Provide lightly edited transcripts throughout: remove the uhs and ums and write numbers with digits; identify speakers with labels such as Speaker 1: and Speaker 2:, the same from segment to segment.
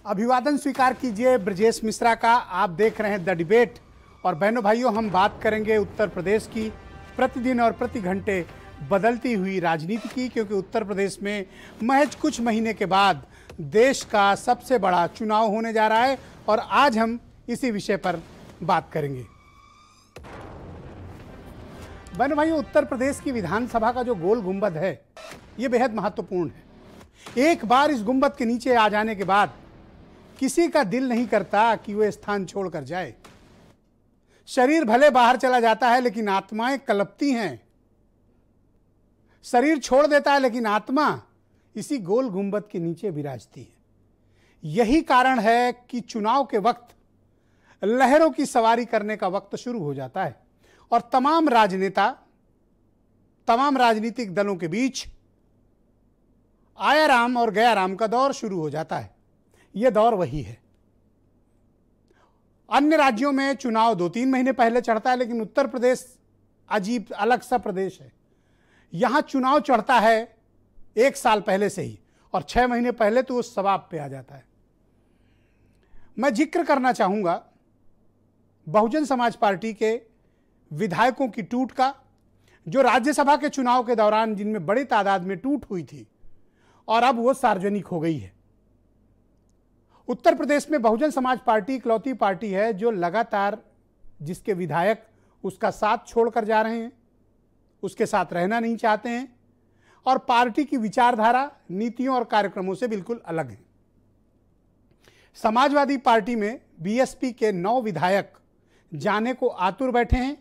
Speaker 1: अभिवादन स्वीकार कीजिए ब्रजेश मिश्रा का। आप देख रहे हैं द डिबेट। और बहनों भाइयों, हम बात करेंगे उत्तर प्रदेश की प्रतिदिन और प्रति घंटे बदलती हुई राजनीति की, क्योंकि उत्तर प्रदेश में महज कुछ महीने के बाद देश का सबसे बड़ा चुनाव होने जा रहा है और आज हम इसी विषय पर बात करेंगे। बहनों भाइयों, उत्तर प्रदेश की विधानसभा का जो गोल गुंबद है ये बेहद महत्वपूर्ण है। एक बार इस गुंबद के नीचे आ जाने के बाद किसी का दिल नहीं करता कि वह स्थान छोड़कर जाए। शरीर भले बाहर चला जाता है लेकिन आत्माएं कलपती हैं। शरीर छोड़ देता है लेकिन आत्मा इसी गोल गुंबद के नीचे विराजती है। यही कारण है कि चुनाव के वक्त लहरों की सवारी करने का वक्त शुरू हो जाता है और तमाम राजनेता, तमाम राजनीतिक दलों के बीच आया राम और गया राम का दौर शुरू हो जाता है। यह दौर वही है। अन्य राज्यों में चुनाव 2-3 महीने पहले चढ़ता है, लेकिन उत्तर प्रदेश अजीब अलग सा प्रदेश है। यहां चुनाव चढ़ता है 1 साल पहले से ही और 6 महीने पहले तो वो सवाब पे आ जाता है। मैं जिक्र करना चाहूंगा बहुजन समाज पार्टी के विधायकों की टूट का, जो राज्यसभा के चुनाव के दौरान जिनमें बड़ी तादाद में टूट हुई थी और अब वो सार्वजनिक हो गई है। उत्तर प्रदेश में बहुजन समाज पार्टी इकलौती पार्टी है जो लगातार जिसके विधायक उसका साथ छोड़कर जा रहे हैं, उसके साथ रहना नहीं चाहते हैं और पार्टी की विचारधारा, नीतियों और कार्यक्रमों से बिल्कुल अलग है। समाजवादी पार्टी में बीएसपी के 9 विधायक जाने को आतुर बैठे हैं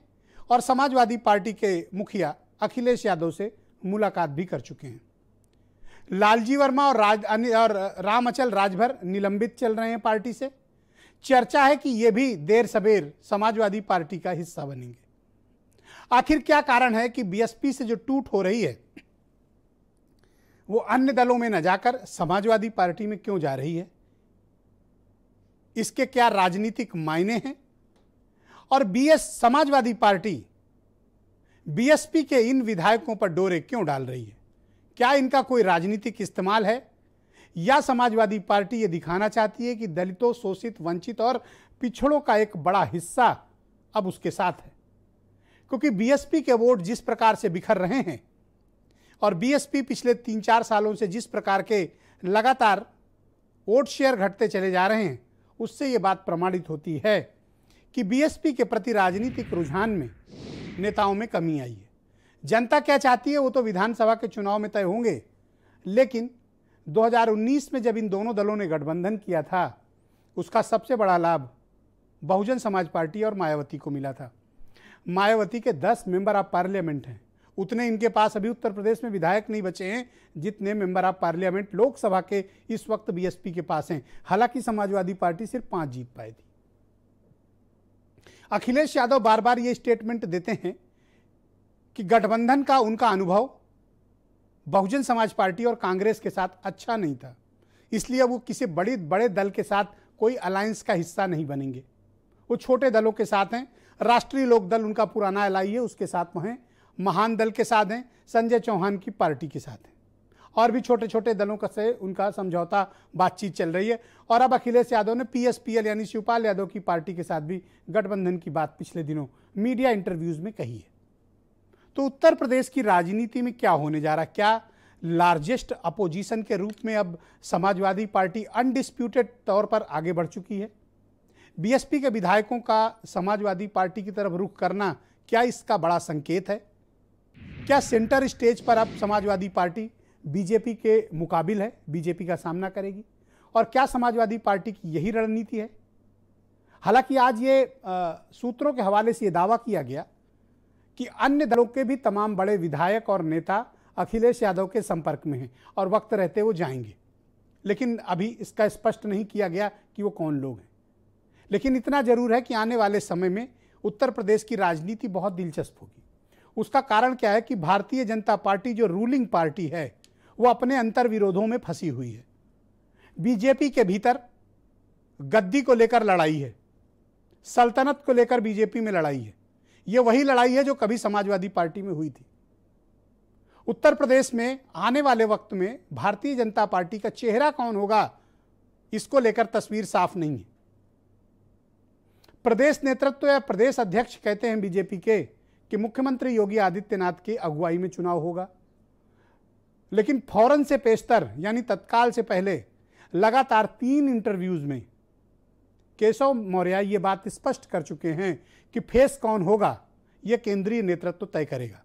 Speaker 1: और समाजवादी पार्टी के मुखिया अखिलेश यादव से मुलाकात भी कर चुके हैं। लालजी वर्मा और राम अचल राजभर निलंबित चल रहे हैं पार्टी से। चर्चा है कि ये भी देर सबेर समाजवादी पार्टी का हिस्सा बनेंगे। आखिर क्या कारण है कि बीएसपी से जो टूट हो रही है वो अन्य दलों में न जाकर समाजवादी पार्टी में क्यों जा रही है? इसके क्या राजनीतिक मायने हैं? और समाजवादी पार्टी बीएसपी के इन विधायकों पर डोरे क्यों डाल रही है? क्या इनका कोई राजनीतिक इस्तेमाल है या समाजवादी पार्टी ये दिखाना चाहती है कि दलितों, शोषित, वंचित और पिछड़ों का एक बड़ा हिस्सा अब उसके साथ है? क्योंकि बीएसपी के वोट जिस प्रकार से बिखर रहे हैं और बीएसपी पिछले 3-4 सालों से जिस प्रकार के लगातार वोट शेयर घटते चले जा रहे हैं, उससे ये बात प्रमाणित होती है कि बीएसपी के प्रति राजनीतिक रुझान में नेताओं में कमी आई है। जनता क्या चाहती है वो तो विधानसभा के चुनाव में तय होंगे, लेकिन 2019 में जब इन दोनों दलों ने गठबंधन किया था उसका सबसे बड़ा लाभ बहुजन समाज पार्टी और मायावती को मिला था। मायावती के 10 मेंबर ऑफ पार्लियामेंट हैं, उतने इनके पास अभी उत्तर प्रदेश में विधायक नहीं बचे हैं जितने मेंबर ऑफ पार्लियामेंट लोकसभा के इस वक्त बीएसपी के पास हैं। हालांकि समाजवादी पार्टी सिर्फ 5 जीत पाई थी। अखिलेश यादव बार बार ये स्टेटमेंट देते हैं कि गठबंधन का उनका अनुभव बहुजन समाज पार्टी और कांग्रेस के साथ अच्छा नहीं था, इसलिए वो किसी बड़े दल के साथ कोई अलायंस का हिस्सा नहीं बनेंगे। वो छोटे दलों के साथ हैं। राष्ट्रीय लोक दल उनका पुराना एलआई है, उसके साथ वो हैं। महान दल के साथ हैं, संजय चौहान की पार्टी के साथ हैं। और भी छोटे छोटे दलों का से उनका समझौता बातचीत चल रही है। और अब अखिलेश यादव ने पीएसपीएल यानी शिवपाल यादव की पार्टी के साथ भी गठबंधन की बात पिछले दिनों मीडिया इंटरव्यूज में कही है। तो उत्तर प्रदेश की राजनीति में क्या होने जा रहा है? क्या लार्जेस्ट अपोजिशन के रूप में अब समाजवादी पार्टी अनडिस्प्यूटेड तौर पर आगे बढ़ चुकी है? बीएसपी के विधायकों का समाजवादी पार्टी की तरफ रुख करना क्या इसका बड़ा संकेत है? क्या सेंटर स्टेज पर अब समाजवादी पार्टी बीजेपी के मुकाबिल है, बीजेपी का सामना करेगी? और क्या समाजवादी पार्टी की यही रणनीति है? हालांकि आज ये सूत्रों के हवाले से ये दावा किया गया कि अन्य दलों के भी तमाम बड़े विधायक और नेता अखिलेश यादव के संपर्क में हैं और वक्त रहते वो जाएंगे, लेकिन अभी इसका स्पष्ट नहीं किया गया कि वो कौन लोग हैं। लेकिन इतना जरूर है कि आने वाले समय में उत्तर प्रदेश की राजनीति बहुत दिलचस्प होगी। उसका कारण क्या है कि भारतीय जनता पार्टी जो रूलिंग पार्टी है वो अपने अंतर विरोधों में फंसी हुई है। बीजेपी के भीतर गद्दी को लेकर लड़ाई है, सल्तनत को लेकर बीजेपी में लड़ाई है। ये वही लड़ाई है जो कभी समाजवादी पार्टी में हुई थी। उत्तर प्रदेश में आने वाले वक्त में भारतीय जनता पार्टी का चेहरा कौन होगा, इसको लेकर तस्वीर साफ नहीं है। प्रदेश नेतृत्व या प्रदेश अध्यक्ष कहते हैं बीजेपी के कि मुख्यमंत्री योगी आदित्यनाथ की अगुवाई में चुनाव होगा, लेकिन फौरन से पेशतर यानी तत्काल से पहले लगातार 3 इंटरव्यूज में केशव मौर्य ये बात स्पष्ट कर चुके हैं कि फेस कौन होगा यह केंद्रीय नेतृत्व तय करेगा।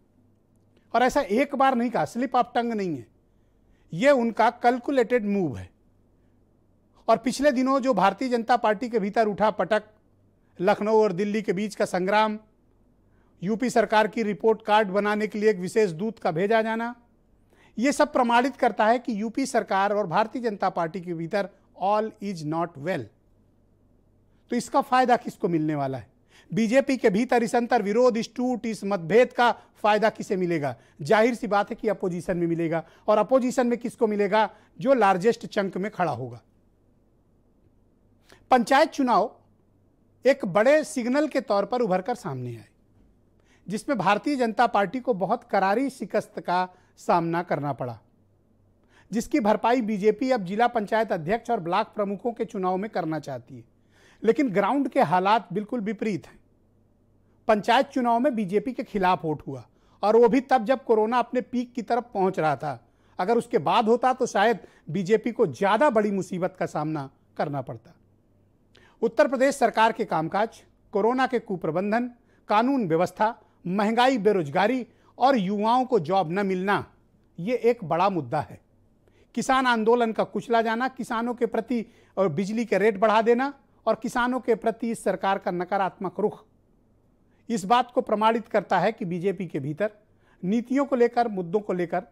Speaker 1: और ऐसा एक बार नहीं कहा, स्लिप ऑफ टंग नहीं है, यह उनका कैलकुलेटेड मूव है। और पिछले दिनों जो भारतीय जनता पार्टी के भीतर उठा पटक, लखनऊ और दिल्ली के बीच का संग्राम, यूपी सरकार की रिपोर्ट कार्ड बनाने के लिए एक विशेष दूत का भेजा जाना, यह सब प्रमाणित करता है कि यूपी सरकार और भारतीय जनता पार्टी के भीतर ऑल इज नॉट वेल। तो इसका फायदा किसको मिलने वाला है? बीजेपी के भीतर इस अंतर विरोध, इस टूट, इस मतभेद का फायदा किसे मिलेगा? जाहिर सी बात है कि अपोजिशन में मिलेगा। और अपोजिशन में किसको मिलेगा? जो लार्जेस्ट चंक में खड़ा होगा। पंचायत चुनाव एक बड़े सिग्नल के तौर पर उभर कर सामने आए, जिसमें भारतीय जनता पार्टी को बहुत करारी शिकस्त का सामना करना पड़ा, जिसकी भरपाई बीजेपी अब जिला पंचायत अध्यक्ष और ब्लॉक प्रमुखों के चुनाव में करना चाहती है। लेकिन ग्राउंड के हालात बिल्कुल विपरीत हैं। पंचायत चुनाव में बीजेपी के खिलाफ वोट हुआ, और वो भी तब जब कोरोना अपने पीक की तरफ पहुंच रहा था। अगर उसके बाद होता तो शायद बीजेपी को ज्यादा बड़ी मुसीबत का सामना करना पड़ता। उत्तर प्रदेश सरकार के कामकाज, कोरोना के कुप्रबंधन, कानून व्यवस्था, महंगाई, बेरोजगारी और युवाओं को जॉब न मिलना, ये एक बड़ा मुद्दा है। किसान आंदोलन का कुचला जाना, किसानों के प्रति और बिजली के रेट बढ़ा देना और किसानों के प्रति इस सरकार का नकारात्मक रुख इस बात को प्रमाणित करता है कि बीजेपी के भीतर नीतियों को लेकर, मुद्दों को लेकर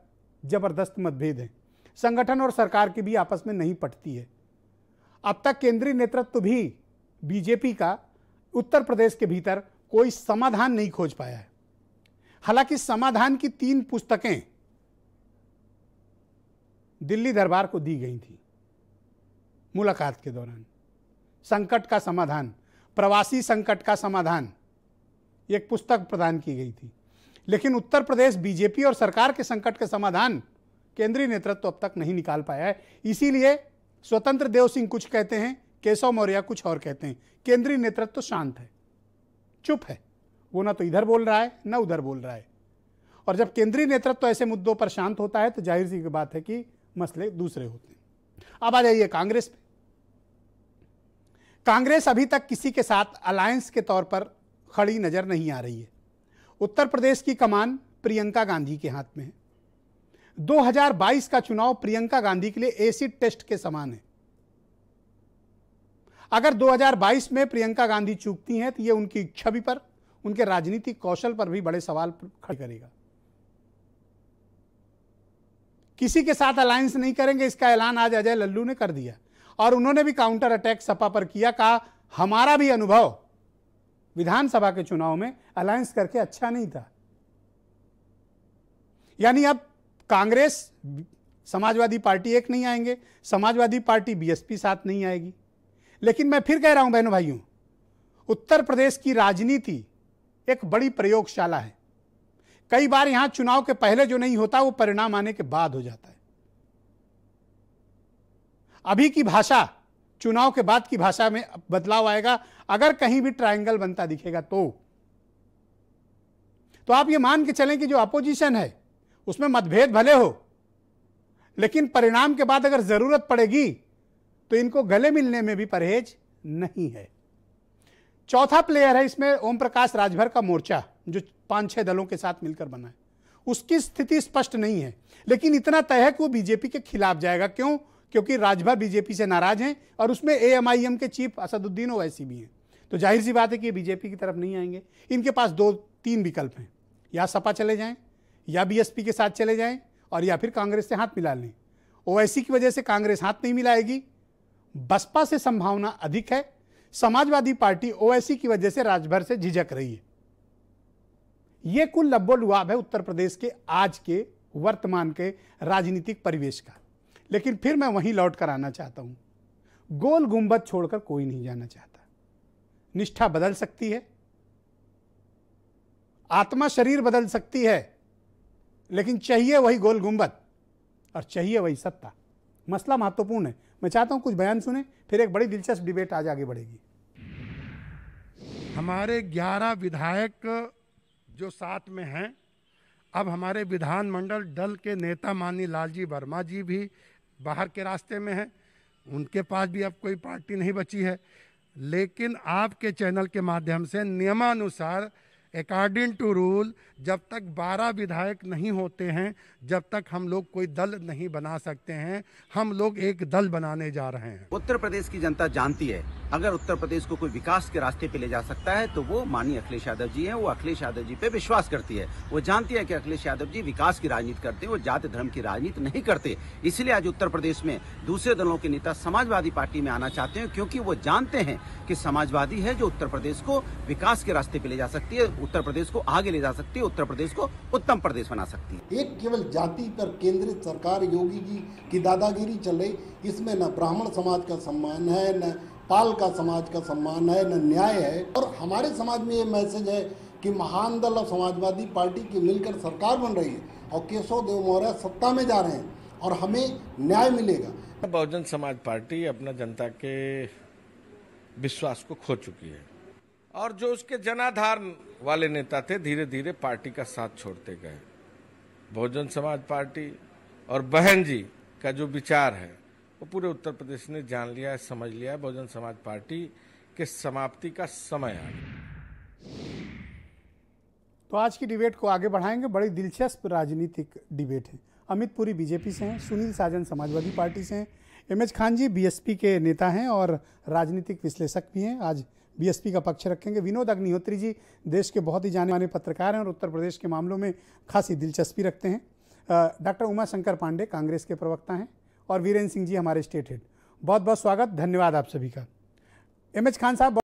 Speaker 1: जबरदस्त मतभेद है। संगठन और सरकार की भी आपस में नहीं पटती है। अब तक केंद्रीय नेतृत्व भी बीजेपी का उत्तर प्रदेश के भीतर कोई समाधान नहीं खोज पाया है। हालांकि समाधान की 3 पुस्तकें दिल्ली दरबार को दी गई थी मुलाकात के दौरान। संकट का समाधान, प्रवासी संकट का समाधान, एक पुस्तक प्रदान की गई थी। लेकिन उत्तर प्रदेश बीजेपी और सरकार के संकट के समाधान केंद्रीय नेतृत्व अब तक नहीं निकाल पाया है। इसीलिए स्वतंत्र देव सिंह कुछ कहते हैं, केशव मौर्य कुछ और कहते हैं। केंद्रीय नेतृत्व शांत है, चुप है, वो ना तो इधर बोल रहा है ना उधर बोल रहा है। और जब केंद्रीय नेतृत्व ऐसे मुद्दों पर शांत होता है तो जाहिर सी बात है कि मसले दूसरे होते हैं। अब आ जाइए कांग्रेस पे। कांग्रेस अभी तक किसी के साथ अलायंस के तौर पर खड़ी नजर नहीं आ रही है। उत्तर प्रदेश की कमान प्रियंका गांधी के हाथ में है। 2022 का चुनाव प्रियंका गांधी के लिए एसिड टेस्ट के समान है। अगर 2022 में प्रियंका गांधी चूकती हैं तो यह उनकी छवि पर, उनके राजनीतिक कौशल पर भी बड़े सवाल खड़े करेगा। किसी के साथ अलायंस नहीं करेंगे, इसका ऐलान आज अजय लल्लू ने कर दिया। और उन्होंने भी काउंटर अटैक सपा पर किया, कहा हमारा भी अनुभव विधानसभा के चुनाव में अलायंस करके अच्छा नहीं था। यानी अब कांग्रेस, समाजवादी पार्टी एक नहीं आएंगे, समाजवादी पार्टी बीएसपी साथ नहीं आएगी। लेकिन मैं फिर कह रहा हूं बहनों भाइयों, उत्तर प्रदेश की राजनीति एक बड़ी प्रयोगशाला है। कई बार यहां चुनाव के पहले जो नहीं होता वो परिणाम आने के बाद हो जाता है। अभी की भाषा चुनाव के बाद की भाषा में बदलाव आएगा अगर कहीं भी ट्रायंगल बनता दिखेगा तो आप ये मान के चलें कि जो अपोजिशन है उसमें मतभेद भले हो, लेकिन परिणाम के बाद अगर जरूरत पड़ेगी तो इनको गले मिलने में भी परहेज नहीं है। चौथा प्लेयर है इसमें ओम प्रकाश राजभर का मोर्चा, जो 5-6 दलों के साथ मिलकर बना है। उसकी स्थिति स्पष्ट नहीं है, लेकिन इतना तय है कि वो बीजेपी के खिलाफ जाएगा। क्यों? क्योंकि राजभर बीजेपी से नाराज हैं और उसमें एएमआईएम के चीफ असदुद्दीन ओवैसी भी हैं। तो जाहिर सी बात है कि बीजेपी की तरफ नहीं आएंगे। इनके पास 2-3 विकल्प हैं, या सपा चले जाएं, या बीएसपी के साथ चले जाएं, और या फिर कांग्रेस से हाथ मिला लें। ओवैसी की वजह से कांग्रेस हाथ नहीं मिलाएगी। बसपा से संभावना अधिक है। समाजवादी पार्टी ओवैसी की वजह से राजभर से झिझक रही है। यह कुल लब्बो-लुआब है उत्तर प्रदेश के आज के वर्तमान के राजनीतिक परिवेश का। लेकिन फिर मैं वहीं लौट कर आना चाहता हूं, गोल गुंबद छोड़कर कोई नहीं जाना चाहता। निष्ठा बदल सकती है, आत्मा शरीर बदल सकती है, लेकिन चाहिए वही गोल गुंबद और चाहिए वही सत्ता। मसला महत्वपूर्ण है। मैं चाहता हूं कुछ बयान सुने, फिर एक बड़ी दिलचस्प डिबेट आज आगे बढ़ेगी।
Speaker 2: हमारे 11 विधायक जो साथ में हैं, अब हमारे विधानमंडल दल के नेता माननीय लालजी वर्मा जी भी बाहर के रास्ते में हैं, उनके पास भी अब कोई पार्टी नहीं बची है। लेकिन आपके चैनल के माध्यम से नियमानुसार अकॉर्डिंग टू रूल जब तक 12 विधायक नहीं होते हैं, जब तक हम लोग कोई दल नहीं बना सकते हैं। हम लोग एक दल बनाने जा रहे हैं।
Speaker 3: उत्तर प्रदेश की जनता जानती है, अगर उत्तर प्रदेश को कोई विकास के रास्ते पे ले जा सकता है तो वो माननीय अखिलेश यादव जी हैं। वो अखिलेश यादव जी पे विश्वास करती है। वो जानती है कि अखिलेश यादव जी विकास की राजनीति करते हैं, वो जाति धर्म की राजनीति नहीं करते। इसलिए आज उत्तर प्रदेश में दूसरे दलों के नेता समाजवादी पार्टी में आना चाहते हैं, क्योंकि वो जानते हैं कि समाजवादी है जो उत्तर प्रदेश को विकास के रास्ते पे ले जा सकती है, उत्तर प्रदेश को आगे ले जा सकती है, उत्तर प्रदेश को उत्तम प्रदेश बना सकती है।
Speaker 4: एक केवल जाति पर केंद्रित सरकार योगी जी की दादागिरी चल रही, इसमें न ब्राह्मण समाज का सम्मान है, न पाल का समाज का सम्मान है, न न्याय है। और हमारे समाज में ये मैसेज है कि महान दल और समाजवादी पार्टी की मिलकर सरकार बन रही है और केशव देव मौर्य सत्ता में जा रहे हैं और हमें न्याय मिलेगा।
Speaker 5: बहुजन समाज पार्टी अपना जनता के विश्वास को खो चुकी है और जो उसके जनाधार वाले नेता थे धीरे धीरे पार्टी का साथ छोड़ते गए। बहुजन समाज पार्टी और बहन जी का जो विचार है वो पूरे उत्तर प्रदेश ने जान लिया है, समझ लिया है। बहुजन समाज पार्टी के समाप्ति का समय आ गया।
Speaker 1: तो आज की डिबेट को आगे बढ़ाएंगे। बड़ी दिलचस्प राजनीतिक डिबेट है। अमित पुरी बीजेपी से हैं, सुनील साजन समाजवादी पार्टी से हैं, एमएच खान जी बीएसपी के नेता हैं और राजनीतिक विश्लेषक भी हैं। आज बीएसपी का पक्ष रखेंगे। विनोद अग्निहोत्री जी देश के बहुत ही जाने माने पत्रकार हैं और उत्तर प्रदेश के मामलों में खासी दिलचस्पी रखते हैं। डॉक्टर उमाशंकर पांडे कांग्रेस के प्रवक्ता हैं और वीरेंद्र सिंह जी हमारे स्टेट हेड। बहुत बहुत स्वागत, धन्यवाद आप सभी का। एमएच खान साहब